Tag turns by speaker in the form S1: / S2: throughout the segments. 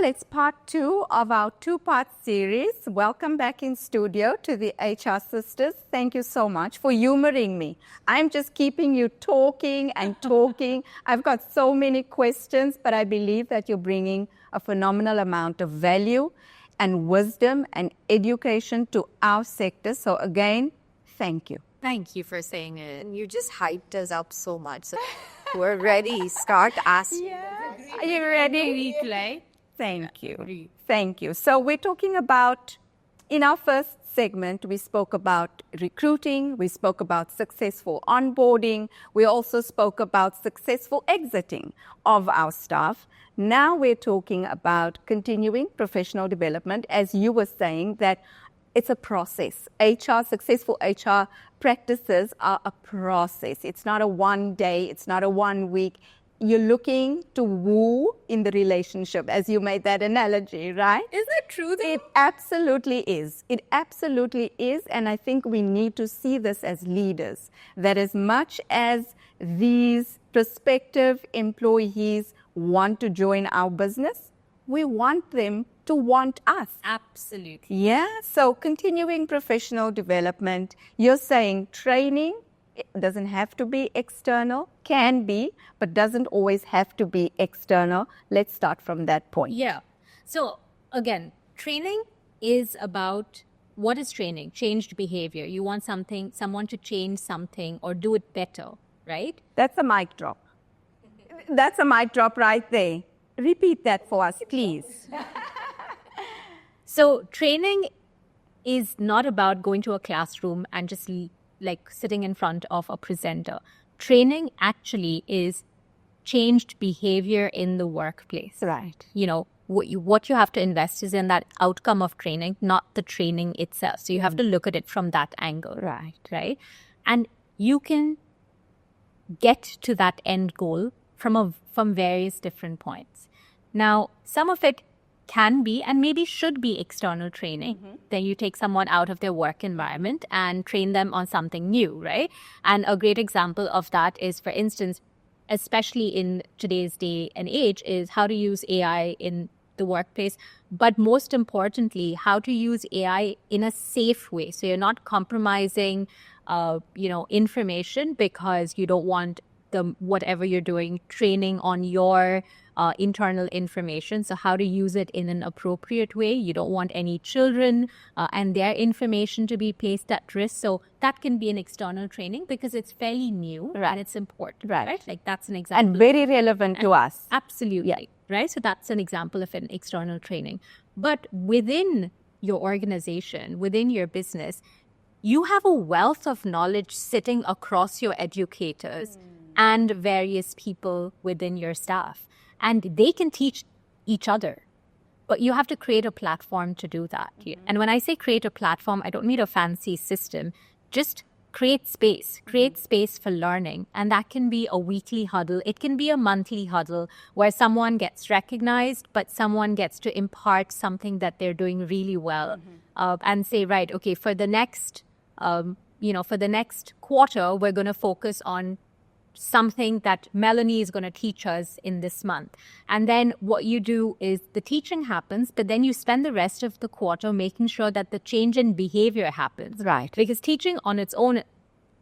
S1: Well, it's part 2 of our 2-part series. Welcome back in studio to the HR Sisters. Thank you so much for humoring me. I'm just keeping you talking and talking. I've got so many questions, but I believe that you're bringing a phenomenal amount of value and wisdom and education to our sector. So again, thank you.
S2: Thank you for saying it. You just hyped us up so much. So we're ready. Start asking.
S1: Yeah. Are you ready?
S2: Replay.
S1: Thank you. Thank you. So we're talking about, in our first segment, we spoke about recruiting, we spoke about successful onboarding, we also spoke about successful exiting of our staff. Now we're talking about continuing professional development, as you were saying, that it's a process. Successful HR practices are a process. It's not a one day, it's not a 1 week. You're looking to woo in the relationship, as you made that analogy, right?
S2: Is that true though?
S1: It absolutely is. It absolutely is. And I think we need to see this as leaders, that as much as these prospective employees want to join our business, we want them to want us.
S2: Absolutely.
S1: Yeah. So continuing professional development, you're saying training, it doesn't have to be external, can be, but doesn't always have to be external. Let's start from that point.
S2: Yeah. So again, training is about, what is training? Changed behavior. You want someone to change something or do it better, right?
S1: That's a mic drop. That's a mic drop right there. Repeat that for us, please.
S2: So training is not about going to a classroom and just like sitting in front of a presenter. Training actually is changed behavior in the workplace.
S1: Right.
S2: You know, what you have to invest is in that outcome of training, not the training itself. So you have to look at it from that angle. Right. And you can get to that end goal from various different points. Now, some of it can be and maybe should be external training. Then you take someone out of their work environment and train them on something new, right? And a great example of that is, for instance, especially in today's day and age, is how to use AI in the workplace, but most importantly, how to use AI in a safe way. So you're not compromising, information because you don't want whatever you're doing training on your internal information. So how to use it in an appropriate way. You don't want any children and their information to be placed at risk. So that can be an external training because it's fairly new and it's important, right? Like that's an example.
S1: And very relevant to us.
S2: Absolutely, yeah. Right? So that's an example of an external training. But within your organization, within your business, you have a wealth of knowledge sitting across your educators and various people within your staff. And they can teach each other. But you have to create a platform to do that. And when I say create a platform, I don't need a fancy system. Just create space. Create space for learning. And that can be a weekly huddle. It can be a monthly huddle where someone gets recognized, but someone gets to impart something that they're doing really well. And say, right, okay, for the next, quarter, we're going to focus on something that Melanie is going to teach us in this month. And then what you do is the teaching happens, but then you spend the rest of the quarter making sure that the change in behavior happens.
S1: Right.
S2: Because teaching on its own,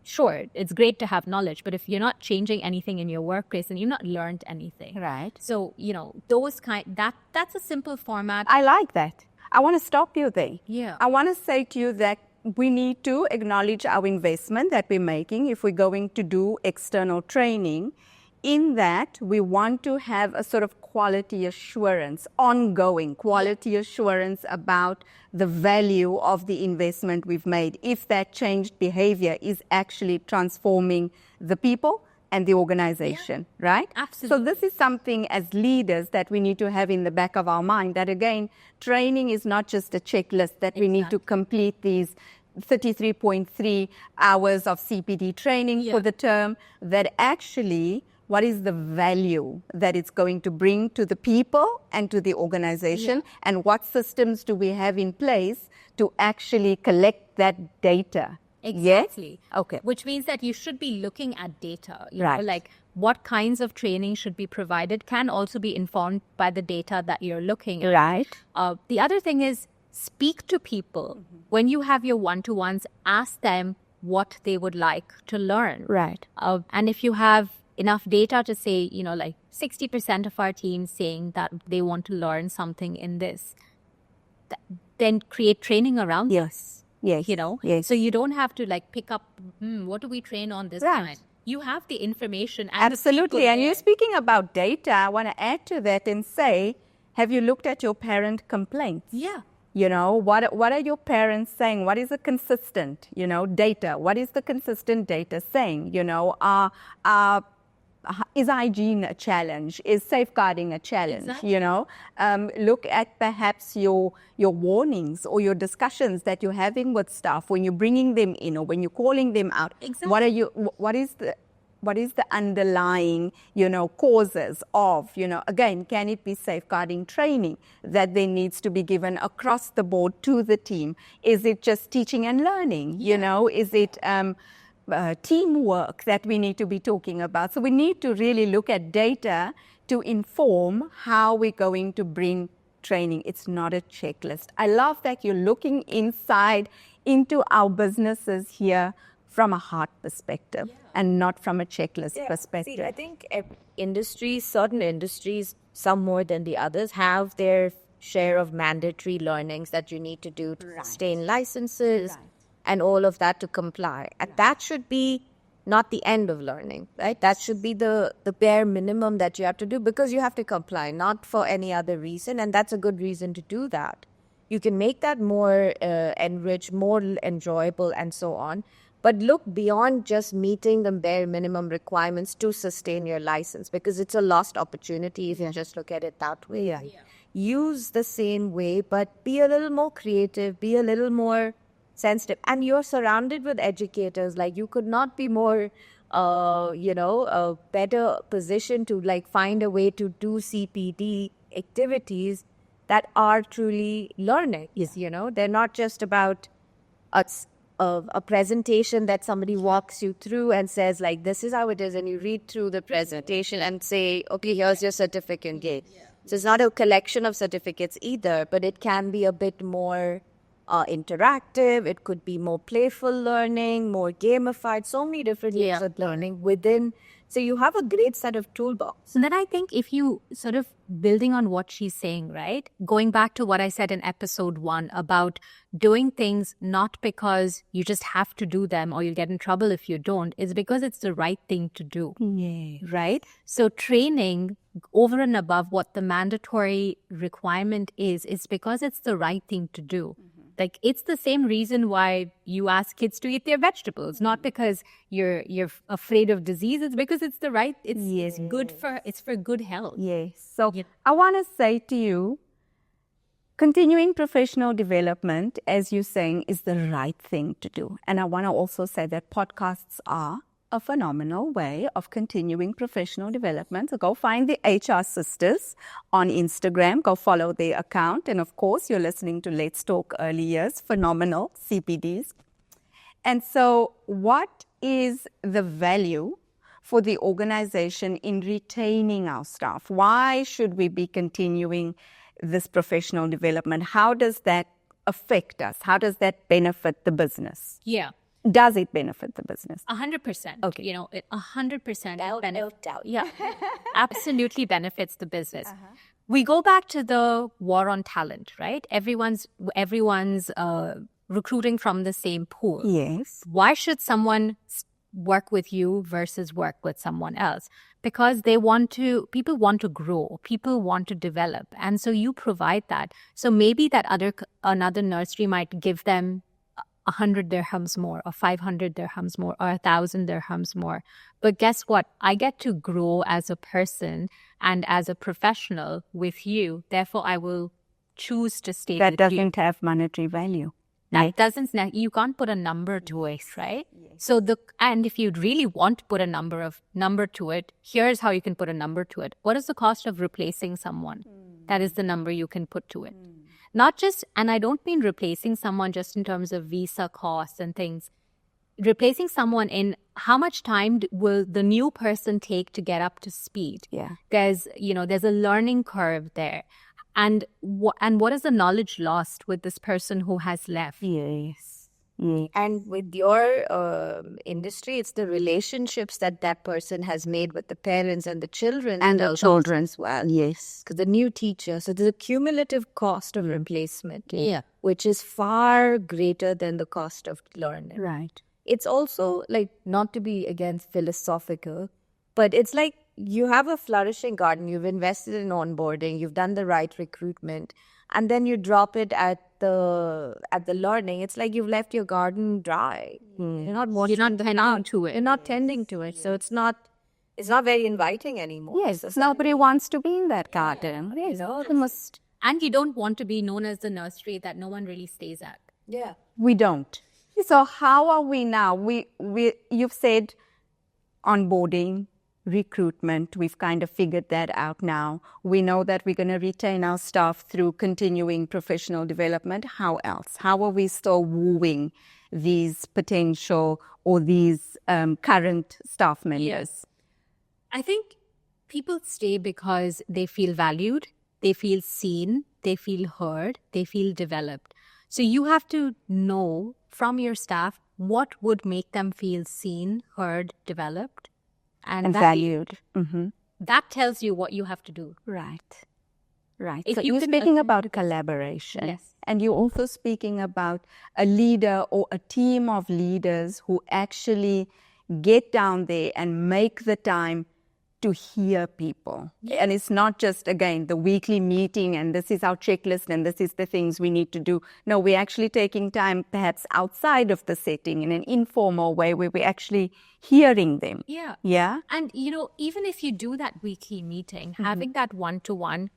S2: sure, it's great to have knowledge, but if you're not changing anything in your workplace, then you've not learned anything.
S1: Right.
S2: So, that's a simple format.
S1: I like that. I want to stop you there.
S2: Yeah.
S1: I want to say to you that we need to acknowledge our investment that we're making if we're going to do external training, in that we want to have a sort of quality assurance, ongoing quality assurance about the value of the investment we've made, if that changed behavior is actually transforming the people and the organization, right?
S2: Absolutely.
S1: So this is something as leaders that we need to have in the back of our mind, that again, training is not just a checklist that we need to complete these 33.3 hours of CPD training for the term, that actually what is the value that it's going to bring to the people and to the organization, and what systems do we have in place to actually collect that data.
S2: Exactly.
S1: Yes? Okay.
S2: Which means that you should be looking at data. You
S1: Right.
S2: know, like what kinds of training should be provided can also be informed by the data that you're looking at.
S1: Right.
S2: The other thing is speak to people. When you have your one-to-ones, ask them what they would like to learn.
S1: Right.
S2: And if you have enough data to say, like 60% of our teams saying that they want to learn something in this, then create training around
S1: Yes. Yes. Yes.
S2: So you don't have to like pick up, what do we train on this
S1: Right.
S2: time? You have the information. And
S1: Absolutely. And you're speaking about data. I want to add to that and say, have you looked at your parent complaints?
S2: Yeah.
S1: What are your parents saying? What is the consistent, data? What is the consistent data saying? Is hygiene a challenge? Is safeguarding a challenge?
S2: Exactly.
S1: Look at perhaps your warnings or your discussions that you're having with staff when you're bringing them in or when you're calling them out.
S2: Exactly.
S1: What is the underlying, causes of, again, can it be safeguarding training that there needs to be given across the board to the team? Is it just teaching and learning? Is it teamwork that we need to be talking about? So we need to really look at data to inform how we're going to bring training. It's not a checklist. I love that you're looking inside into our businesses here from a heart perspective and not from a checklist perspective.
S3: See, I think certain industries, some more than the others, have their share of mandatory learnings that you need to do to sustain licenses and all of that to comply. And that should be not the end of learning, right? That should be the bare minimum that you have to do because you have to comply, not for any other reason. And that's a good reason to do that. You can make that more enriched, more enjoyable, and so on. But look beyond just meeting the bare minimum requirements to sustain your license, because it's a lost opportunity if you just look at it that way. Use the same way, but be a little more creative, be a little more sensitive. And you're surrounded with educators. Like, you could not be more, a better position to like find a way to do CPD activities that are truly learning. They're not just about a presentation that somebody walks you through and says like, this is how it is, and you read through the presentation and say, okay, here's your certificate. So it's not a collection of certificates either, but it can be a bit more interactive. It could be more playful learning, more gamified, so many different ways of learning within. So you have a great set of toolbox.
S2: And then I think if you sort of building on what she's saying, right? Going back to what I said in episode 1 about doing things not because you just have to do them or you'll get in trouble if you don't, it's because it's the right thing to do. Right? So training over and above what the mandatory requirement is because it's the right thing to do. Like, it's the same reason why you ask kids to eat their vegetables, not because you're afraid of disease. It's because it's the right. It's good for good health.
S1: Yes. So I want to say to you, continuing professional development, as you're saying, is the right thing to do. And I want to also say that podcasts are a phenomenal way of continuing professional development. So go find the HR Sisters on Instagram. Go follow their account. And of course, you're listening to Let's Talk Early Years, phenomenal CPDs. And so what is the value for the organization in retaining our staff? Why should we be continuing this professional development? How does that affect us? How does that benefit the business?
S2: Yeah.
S1: Does it benefit the business?
S2: 100%.
S1: Okay.
S2: 100%
S3: Without doubt.
S2: Yeah, absolutely benefits the business. We go back to the war on talent, right? Everyone's recruiting from the same pool.
S1: Yes.
S2: Why should someone work with you versus work with someone else? Because people want to grow, people want to develop, and so you provide that. So maybe another nursery might give them 100 dirhams more or 500 dirhams more or 1,000 dirhams more. But guess what? I get to grow as a person and as a professional with you. Therefore, I will choose to stay with you.
S1: That doesn't have monetary value.
S2: That doesn't, you can't put a number to it, right? Yes. So and if you really want to put a number to it, here's how you can put a number to it. What is the cost of replacing someone? That is the number you can put to it. Not just, and I don't mean replacing someone just in terms of visa costs and things, replacing someone in how much time will the new person take to get up to speed?
S1: Yeah.
S2: There's a learning curve there. And what is the knowledge lost with this person who has left?
S1: Yes. Yeah.
S3: And with your industry, it's the relationships that person has made with the parents and the children.
S1: And the children as well, yes.
S3: Because the new teacher, so there's a cumulative cost of replacement,
S2: Yeah.
S3: which is far greater than the cost of learning.
S1: Right.
S3: It's also like, not to be again philosophical, but it's like you have a flourishing garden, you've invested in onboarding, you've done the right recruitment, and then you drop it at the learning. It's like you've left your garden dry. You're not watching
S2: tending to it.
S3: You're not tending to it. So it's not very inviting anymore.
S1: Yes, nobody wants to be in that garden. Yes, they must.
S2: And you don't want to be known as the nursery that no one really stays at.
S3: Yeah.
S1: We don't. So how are we now? You've said onboarding, recruitment. We've kind of figured that out now. We know that we're going to retain our staff through continuing professional development. How else? How are we still wooing these potential or these current staff members?
S2: Yes. I think people stay because they feel valued, they feel seen, they feel heard, they feel developed. So you have to know from your staff what would make them feel seen, heard, developed, and
S1: valued.
S2: That tells you what you have to do.
S1: Right. Right.
S2: If
S1: So
S2: you
S1: you're
S2: can
S1: speaking about collaboration.
S2: Yes.
S1: And you're also speaking about a leader or a team of leaders who actually get down there and make the time to hear people. And it's not just, again, the weekly meeting and this is our checklist and this is the things we need to do. No, we're actually taking time perhaps outside of the setting in an informal way where we're actually hearing them.
S2: Yeah.
S1: Yeah.
S2: And, even if you do that weekly meeting, having that one-to-one,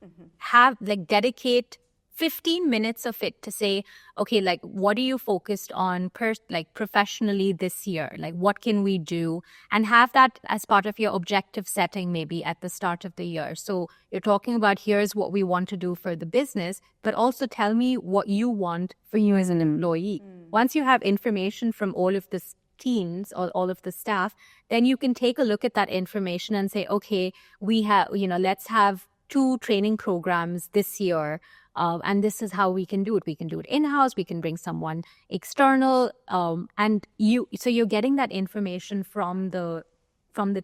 S2: dedicate 15 minutes of it to say, okay, like, what are you focused on professionally this year? Like, what can we do? And have that as part of your objective setting maybe at the start of the year. So you're talking about, here's what we want to do for the business, but also tell me what you want for you as an employee. Once you have information from all of the teams or all of the staff, then you can take a look at that information and say, okay, we have, let's have 2 training programs this year. And this is how we can do it. We can do it in-house. We can bring someone external. So you're getting that information from the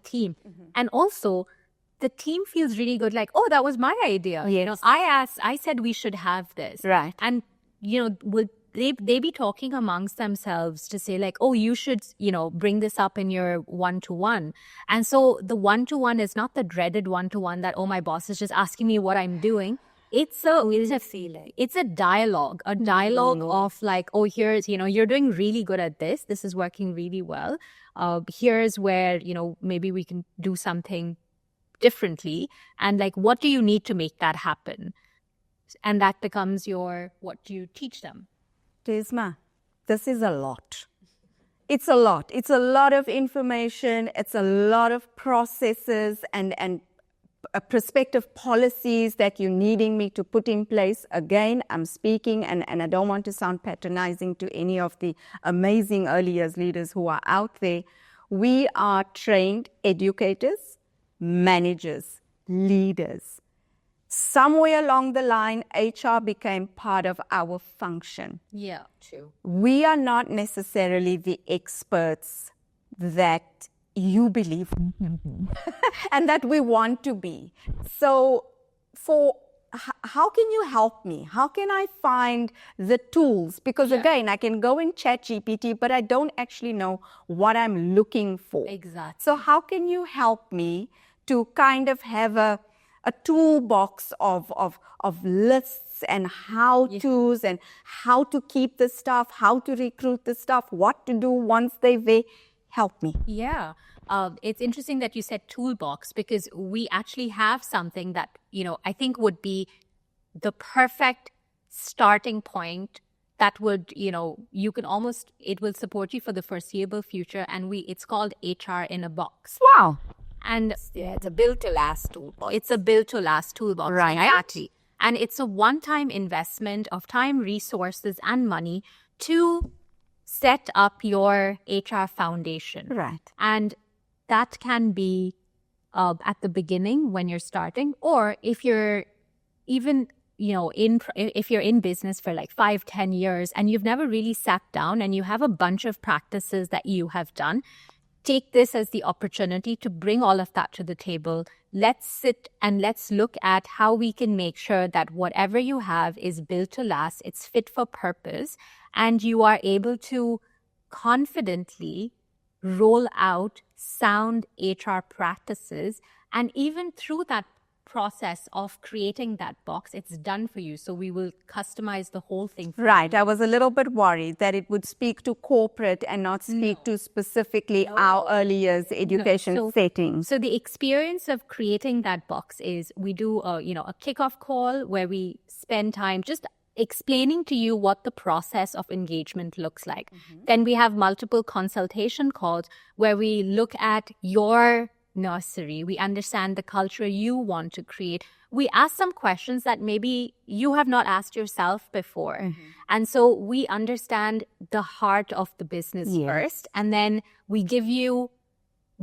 S2: team. And also the team feels really good. Like, oh, that was my idea.
S1: Yes.
S2: I said we should have this.
S1: Right.
S2: And, would they be talking amongst themselves to say like, oh, you should, bring this up in your one-to-one. And so the one-to-one is not the dreaded one-to-one that, oh, my boss is just asking me what I'm doing. It's a feeling. It's a dialogue of like, oh, here's, you're doing really good at this. This is working really well. Here's where, maybe we can do something differently. And like, what do you need to make that happen? And that becomes what do you teach them?
S1: Desma, this is a lot. It's a lot. It's a lot of information. It's a lot of processes and prospective policies that you're needing me to put in place. Again, I'm speaking, and I don't want to sound patronizing to any of the amazing early years leaders who are out there. We are trained educators, managers, leaders. Somewhere along the line, HR became part of our function.
S2: Yeah, true.
S1: We are not necessarily the experts that you believe and that we want to be. So how can you help me? How can I find the tools? Because again, I can go in ChatGPT, but I don't actually know what I'm looking for.
S2: Exactly.
S1: So how can you help me to kind of have a toolbox of lists and how-tos and how to keep the staff, how to recruit the staff, what to do once they're there? Help me.
S2: Yeah. It's interesting that you said toolbox, because we actually have something that, I think would be the perfect starting point that would, you can almost, it will support you for the foreseeable future. And it's called HR in a box.
S1: Wow.
S2: And
S3: it's a built to last toolbox.
S2: It's a built to last toolbox.
S1: Right.
S2: Exactly. And it's a one-time investment of time, resources, and money to set up your HR foundation.
S1: Right.
S2: And that can be at the beginning when you're starting, or if you're even, if you're in business for like 5-10 years and you've never really sat down and you have a bunch of practices that you have done, take this as the opportunity to bring all of that to the table. Let's sit and let's look at how we can make sure that whatever you have is built to last, it's fit for purpose, and you are able to confidently roll out sound HR practices. And even through that process of creating that box, it's done for you. So we will customize the whole thing.
S1: Right. I was a little bit worried that it would speak to corporate and not speak to specifically our early years education setting.
S2: So the experience of creating that box is we do a kickoff call where we spend time just explaining to you what the process of engagement looks like. Then we have multiple consultation calls where we look at your nursery. We understand the culture you want to create. We ask some questions that maybe you have not asked yourself before. And so we understand the heart of the business first, and then we give you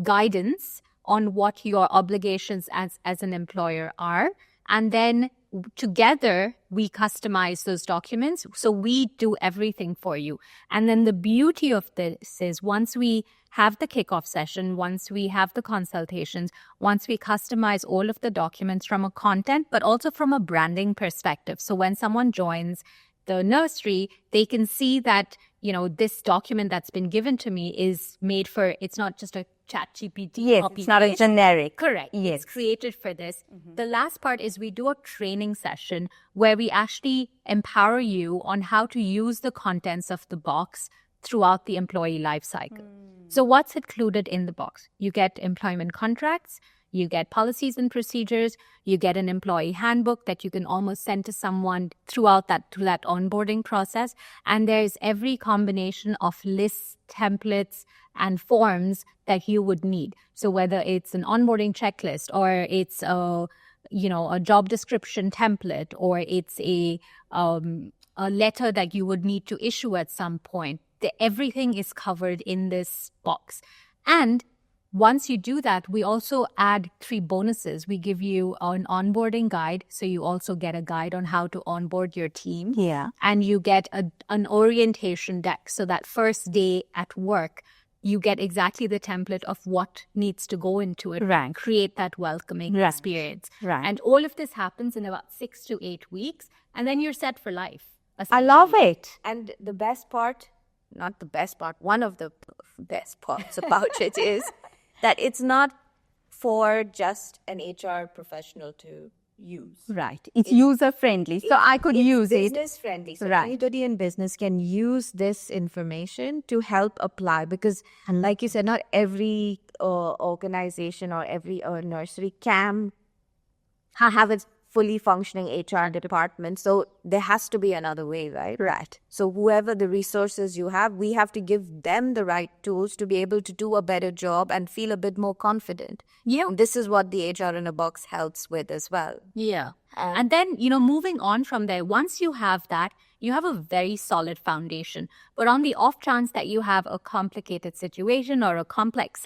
S2: guidance on what your obligations as an employer are. And then together, we customize those documents. So we do everything for you. And then the beauty of this is once we have the kickoff session, once we have the consultations, once we customize all of the documents from a content, but also from a branding perspective. So when someone joins the nursery, they can see that, this document that's been given to me is made for, it's not just a ChatGPT.
S1: Yes, it's not a generic.
S2: Correct.
S1: Yes.
S2: It's created for this. The last part is we do a training session where we actually empower you on how to use the contents of the box throughout the employee life cycle. So what's included in the box? You get employment contracts, you get policies and procedures, you get an employee handbook that you can almost send to someone through that onboarding process. And there's every combination of lists, templates, and forms that you would need. So whether it's an onboarding checklist, or it's a job description template, or it's a letter that you would need to issue at some point, everything is covered in this box. And once you do that, we also add 3 bonuses. We give you an onboarding guide. So you also get a guide on how to onboard your team.
S1: Yeah.
S2: And you get an orientation deck. So that first day at work, you get exactly the template of what needs to go into it.
S1: Right.
S2: Create that welcoming experience.
S1: Right.
S2: And all of this happens in about 6 to 8 weeks. And then you're set for life.
S1: I love it.
S3: And the best part, not the best part, one of the best parts about it is that it's not for just an HR professional to use.
S1: Right. It's user-friendly, so I could use it.
S3: It's business-friendly. So
S1: Right.
S3: anybody in business can use this information to help apply, because, like you said, not every organization or every nursery can have its fully functioning HR department. So there has to be another way, right?
S1: Right.
S3: So whoever the resources you have, we have to give them the right tools to be able to do a better job and feel a bit more confident.
S2: Yeah.
S3: And this is what the HR in a box helps with as well.
S2: Yeah. And then, moving on from there, once you have that, you have a very solid foundation. But on the off chance that you have a complicated situation or a complex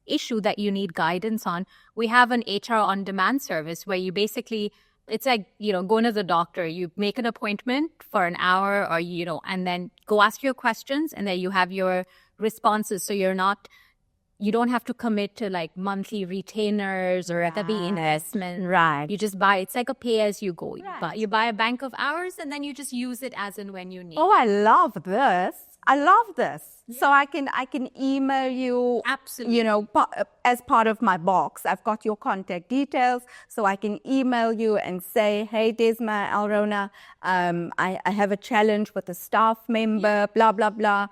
S2: issue that you need guidance on, we have an HR on demand service where you basically, it's like, going to the doctor, you make an appointment for an hour or, and then go ask your questions, and then you have your responses. So you don't have to commit to like monthly retainers or heavy investment.
S1: Right.
S2: You just buy, it's like a pay as you go. You buy a bank of hours and then you just use it as and when you need.
S1: Oh, I love this. I love this. So I can email you.
S2: Absolutely.
S1: As part of my box, I've got your contact details, so I can email you and say, hey, Desma, Elrona, I have a challenge with a staff member, blah, blah, blah.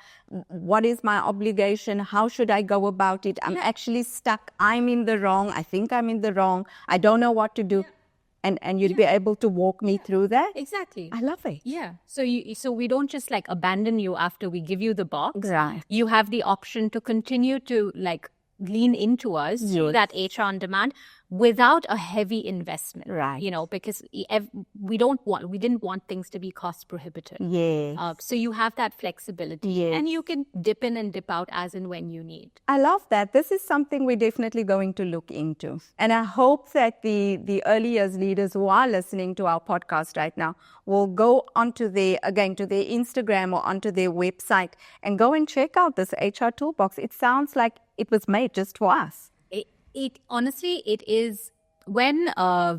S1: What is my obligation? How should I go about it? I'm actually stuck. I'm in the wrong. I think I'm in the wrong. I don't know what to do. And you'd be able to walk me through that?
S2: Exactly.
S1: I love it.
S2: Yeah. So we don't just like abandon you after we give you the box.
S1: Right.
S2: You have the option to continue to like lean into us, do that HR on demand without a heavy investment.
S1: Right.
S2: Because we didn't want things to be cost prohibitive.
S1: Yes.
S2: So you have that flexibility,
S1: Yes.
S2: and you can dip in and dip out as and when you need.
S1: I love that. This is something we're definitely going to look into. And I hope that the early years leaders who are listening to our podcast right now will go onto to their Instagram or onto their website and go and check out this HR toolbox. It sounds like it was made just for us.
S2: It honestly, it is. When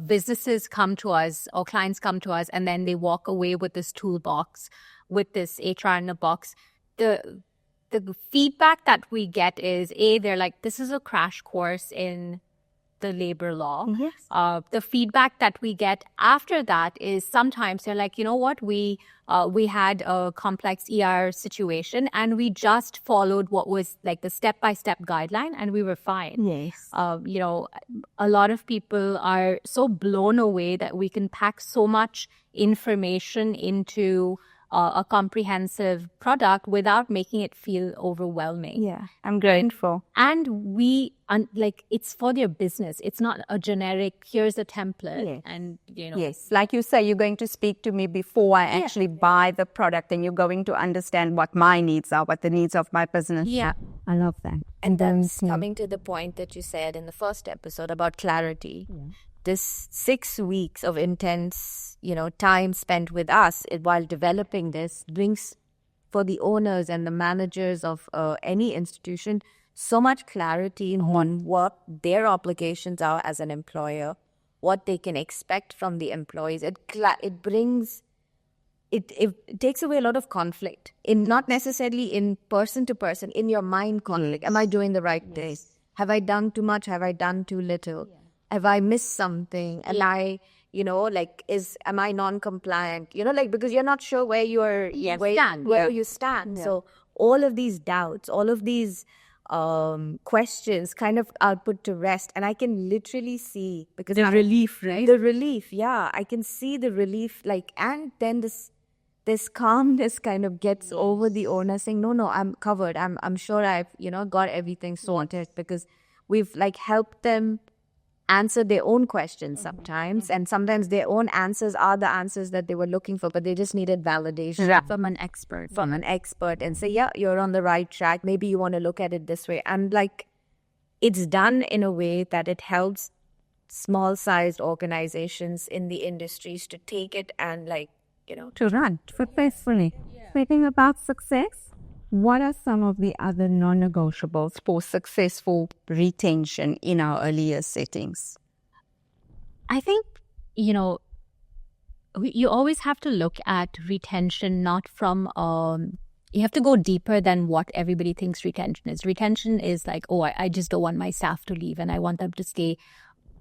S2: businesses come to us or clients come to us and then they walk away with this toolbox, with this HR in a box, the feedback that we get is, they're like, this is a crash course in the labor law.
S1: Yes.
S2: The feedback that we get after that is sometimes they're like, you know what, we had a complex ER situation and we just followed what was like the step-by-step guideline and we were fine.
S1: Yes.
S2: A lot of people are so blown away that we can pack so much information into a comprehensive product without making it feel overwhelming.
S1: Yeah, I'm grateful.
S2: And it's for their business. It's not a generic, here's a template.
S1: Yes.
S2: And,
S1: Yes, like you say, you're going to speak to me before I actually buy the product, and you're going to understand what my needs are, what the needs of my business.
S2: Yeah.
S1: I love that.
S3: And that's coming to the point that you said in the first episode about clarity. Yeah. This 6 weeks of intense, time spent with us while developing this brings for the owners and the managers of any institution so much clarity on what their obligations are as an employer, what they can expect from the employees. It takes away a lot of conflict, not necessarily in person to person, in your mind conflict. Am I doing the right thing? Have I done too much? Have I done too little? Yeah. Have I missed something? Am I, am I non-compliant? Because you're not sure where you stand. Yeah. So all of these doubts, all of these questions kind of are put to rest. And I can literally see, because
S2: the relief, right?
S3: The relief, yeah. I can see the relief, and then this calmness kind of gets over the owner saying, no, I'm covered. I'm sure I've, got everything sorted, because we've helped them answer their own questions sometimes, and sometimes their own answers are the answers that they were looking for, but they just needed validation
S2: from an expert.
S3: And say, yeah, you're on the right track. Maybe you want to look at it this way. And it's done in a way that it helps small-sized organizations in the industries to take it and
S1: to run successfully. Speaking about success, what are some of the other non-negotiables for successful retention in our earlier settings?
S2: I think, you always have to look at retention not from, you have to go deeper than what everybody thinks retention is. Retention is like, I just don't want my staff to leave and I want them to stay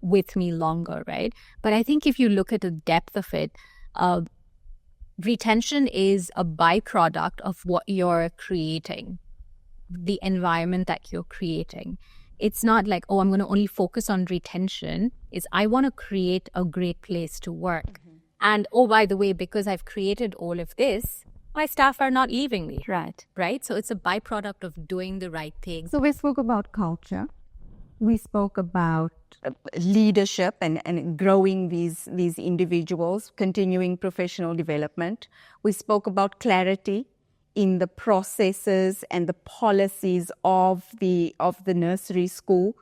S2: with me longer, right? But I think if you look at the depth of it, retention is a byproduct of what you're creating, the environment that you're creating. It's not like, I'm going to only focus on retention. I want to create a great place to work. Mm-hmm. And, by the way, because I've created all of this, my staff are not leaving me. Right? So it's a byproduct of doing the right thing.
S1: So we spoke about culture. We spoke about leadership and growing these individuals, continuing professional development. We spoke about clarity in the processes and the policies of the nursery school.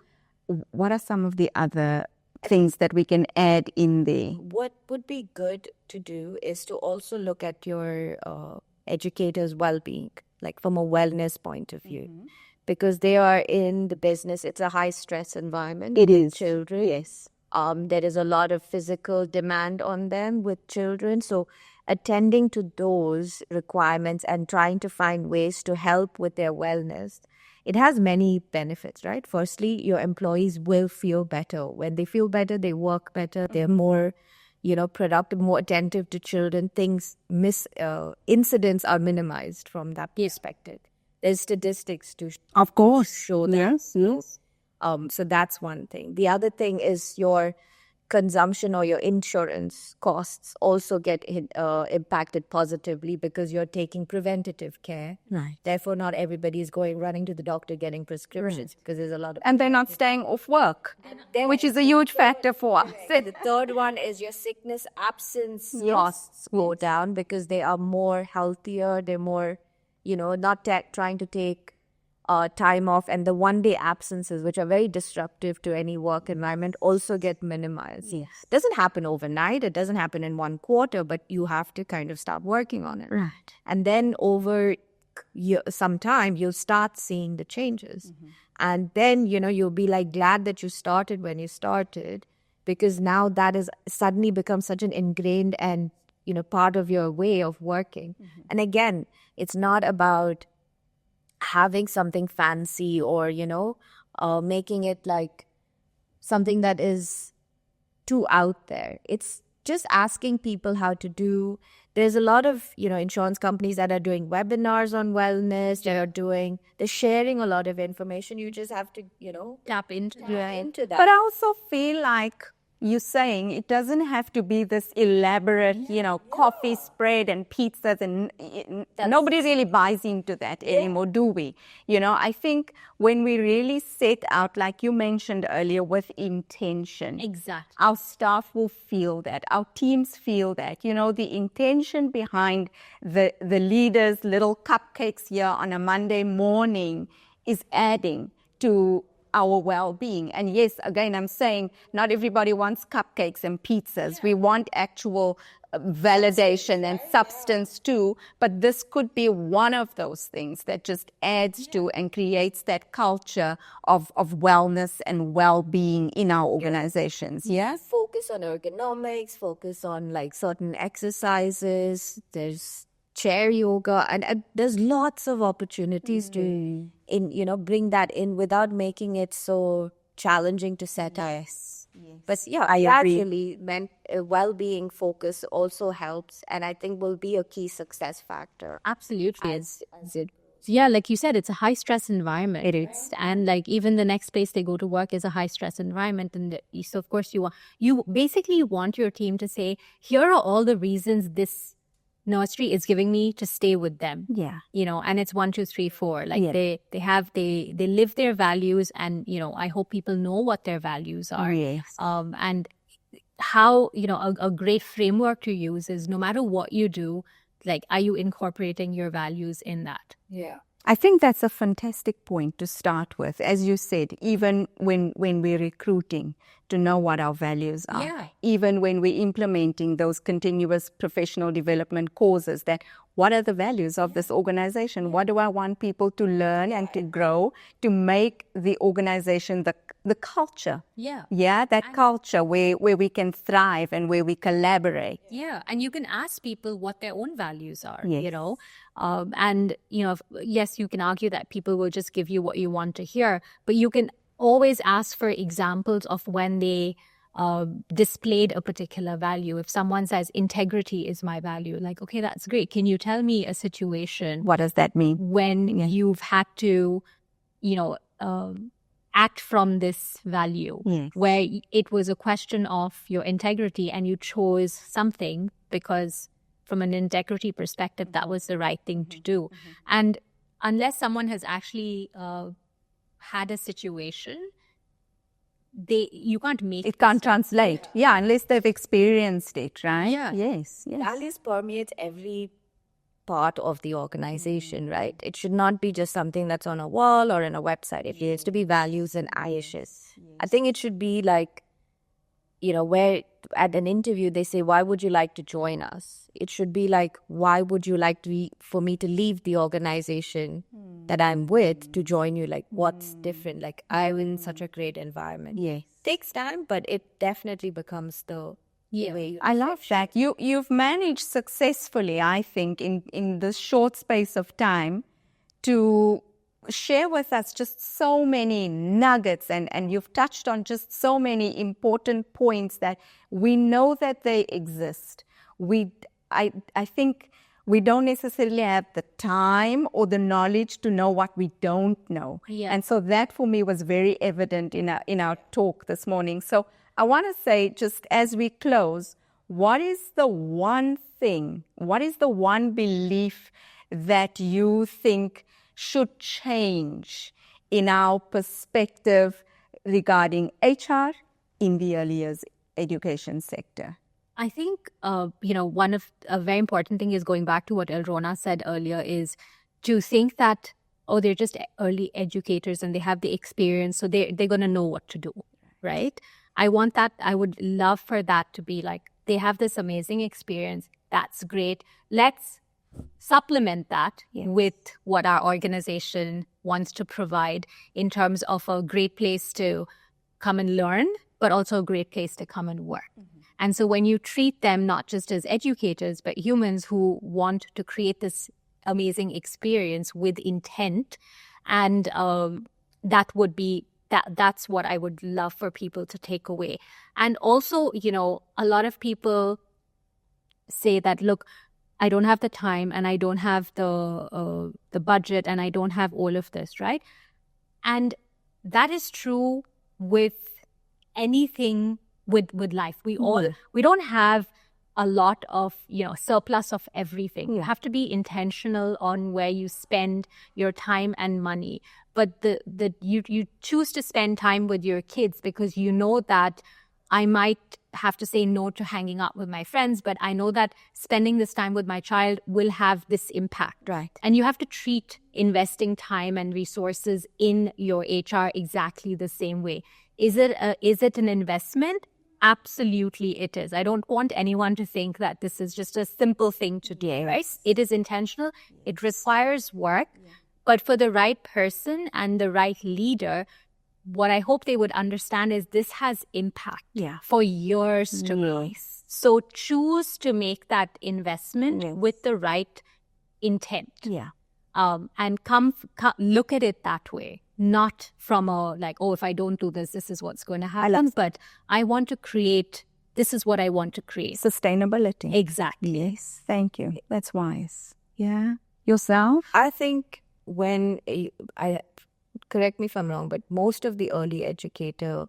S1: What are some of the other things that we can add in there?
S3: What would be good to do is to also look at your educators' well-being, from a wellness point of view. Mm-hmm. Because they are in the business, it's a high-stress environment.
S1: It is.
S3: Children.
S1: Yes.
S3: There is a lot of physical demand on them with children. So attending to those requirements and trying to find ways to help with their wellness, it has many benefits, right? Firstly, your employees will feel better. When they feel better, they work better. They're more, productive, more attentive to children. Incidents are minimized from that perspective. There's statistics to show that.
S1: Yes.
S3: So that's one thing. The other thing is your consumption or your insurance costs also get impacted positively because you're taking preventative care.
S1: Right.
S3: Therefore, not everybody is running to the doctor getting prescriptions because there's a lot of...
S1: And they're not staying off work, which is a huge factor for us.
S3: The third one is your sickness absence costs go down because they are more healthier. They're more, not trying to take time off, and the one-day absences, which are very disruptive to any work environment, also get minimized.
S1: Yes.
S3: Doesn't happen overnight. It doesn't happen in one quarter, but you have to kind of start working on it.
S1: Right.
S3: And then over some time, you'll start seeing the changes. And then, you'll be like glad that you started when you started, because now that is suddenly becomes such an ingrained and, part of your way of working. And again, it's not about having something fancy or, making it like something that is too out there. It's just asking people how to do. There's a lot of, insurance companies that are doing webinars on wellness. They're sharing a lot of information. You just have to,
S2: Tap into
S3: into that.
S1: But I also feel like you're saying it doesn't have to be this elaborate, coffee spread and pizzas, and nobody really buys into that anymore, do we? I think when we really set out, like you mentioned earlier, with intention,
S2: Exactly.
S1: our staff will feel that, our teams feel that, the intention behind the leaders' little cupcakes here on a Monday morning is adding to our well-being. And yes, again, I'm saying not everybody wants cupcakes and pizzas. We want actual validation and substance too, but this could be one of those things that just adds to and creates that culture of wellness and well-being in our organizations. Yeah.
S3: Focus on ergonomics, focus on like certain exercises. There's chair yoga, and there's lots of opportunities to bring that in without making it so challenging to set up.
S1: Yes.
S3: But
S1: I agree.
S3: gradually well-being focus also helps, and I think will be a key success factor.
S2: Absolutely.
S3: As it
S2: Yeah, like you said, it's a high stress environment.
S1: It is.
S2: And like even the next place they go to work is a high stress environment. And so of course you basically want your team to say, here are all the reasons this nursery is giving me to stay with them.
S1: Yeah.
S2: And it's 1, 2, 3, 4. Like
S1: Yeah.
S2: they live their values, and I hope people know what their values are.
S1: Yes.
S2: And how a great framework to use is, no matter what you do, like, are you incorporating your values in that?
S3: Yeah.
S1: I think that's a fantastic point to start with. As you said, even when we're recruiting, to know what our values are.
S2: Yeah.
S1: Even when we're implementing those continuous professional development courses, that what are the values of this organization? What do I want people to learn and to grow to make the organization the culture?
S2: Yeah.
S1: Yeah, that culture where we can thrive and where we collaborate.
S2: Yeah, and you can ask people what their own values are,
S1: Yes.
S2: Yes, you can argue that people will just give you what you want to hear, but you can always ask for examples of when they displayed a particular value. If someone says integrity is my value, like, okay, that's great. Can you tell me a situation
S1: What does that mean?
S2: when you've had to, act from this value,
S1: Yes.
S2: where it was a question of your integrity and you chose something because from an integrity perspective, that was the right thing to do. And unless someone has actually had a situation, you can't make
S1: It can't translate. Yeah, unless they've experienced it, right?
S2: Yeah.
S1: Yes.
S3: Values permeates every part of the organization, right? It should not be just something that's on a wall or in a website. It needs to be values and ISHs. I think it should be like, where at an interview they say, why would you like to join us? It should be like, why would you like for me to leave the organization that I'm with to join you? Like, what's different? Like, I'm in such a great environment.
S1: Yes.
S3: Takes time, but it definitely becomes the way.
S1: I love that. You've managed successfully, I think, in this short space of time to share with us just so many nuggets, and you've touched on just so many important points that we know that they exist. I think we don't necessarily have the time or the knowledge to know what we don't know.
S2: Yeah.
S1: And so that for me was very evident in our talk this morning. So I want to say, just as we close, what is the one thing, what is the one belief that you think should change in our perspective regarding HR in the early years education sector?
S2: I think, one of a very important thing is going back to what Elrona said earlier is to think that, oh, they're just early educators and they have the experience, so they're going to know what to do, right? I want that. I would love for that to be like, they have this amazing experience. That's great. Let's supplement that with what our organization wants to provide in terms of a great place to come and learn, but also a great place to come and work. And so when you treat them not just as educators, but humans who want to create this amazing experience with intent, and that would be that's what I would love for people to take away. And also, a lot of people say that, look, I don't have the time and I don't have the budget and I don't have all of this, right? And that is true with anything with life. We don't have a lot of, surplus of everything. You have to be intentional on where you spend your time and money. But you choose to spend time with your kids because you know that I might have to say no to hanging out with my friends, but I know that spending this time with my child will have this impact.
S1: Right.
S2: And you have to treat investing time and resources in your HR exactly the same way. Is it an investment? Absolutely it is. I don't want anyone to think that this is just a simple thing to do, right? It is intentional. It requires work. But for the right person and the right leader, what I hope they would understand is this has impact for years to come. So choose to make that investment with the right intent. And come look at it that way. Not from if I don't do this, this is what's going to happen. But I want to create, this is what I want to create.
S1: Sustainability.
S2: Exactly.
S1: Yes. Thank you. That's wise. Yeah. Yourself?
S3: I think correct me if I'm wrong, but most of the early educator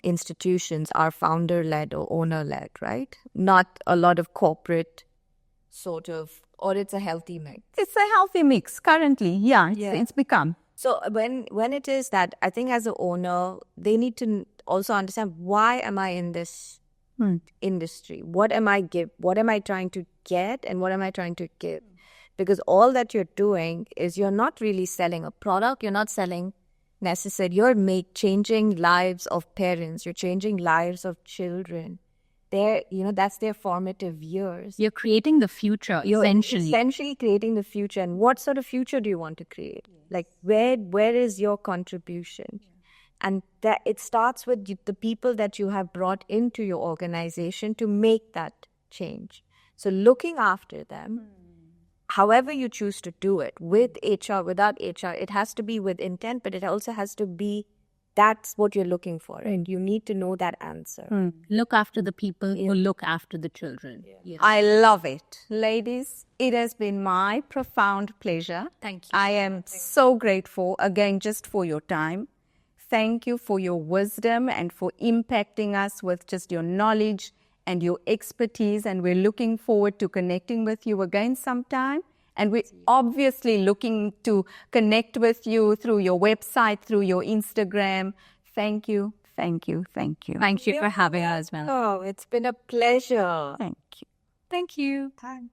S3: institutions are founder-led or owner-led, right? Not a lot of corporate sort of, or it's a healthy mix.
S1: It's a healthy mix currently. It's become.
S3: So when it is that, I think as an owner, they need to also understand, why am I in this industry? What am I trying to get and what am I trying to give? Because all that you're doing is you're not really selling a product. You're not selling necessary. You're changing lives of parents. You're changing lives of children. That's their formative years.
S2: You're creating the future,
S3: essentially creating the future. And what sort of future do you want to create? Like, where is your contribution? And that it starts with the people that you have brought into your organization to make that change. So looking after them, however you choose to do it, with HR, without HR, it has to be with intent, but it also has to be, that's what you're looking for. And you need to know that answer.
S2: Look after the people who look after the children.
S1: I love it. Ladies, it has been my profound pleasure.
S2: Thank you.
S1: I am so grateful, again, just for your time. Thank you for your wisdom and for impacting us with just your knowledge and your expertise. And we're looking forward to connecting with you again sometime. And we're obviously looking to connect with you through your website, through your Instagram. Thank you, thank you, thank you.
S2: Thank you for having us, Mel.
S3: Oh, it's been a pleasure.
S1: Thank you.
S2: Thank you.
S3: Thanks.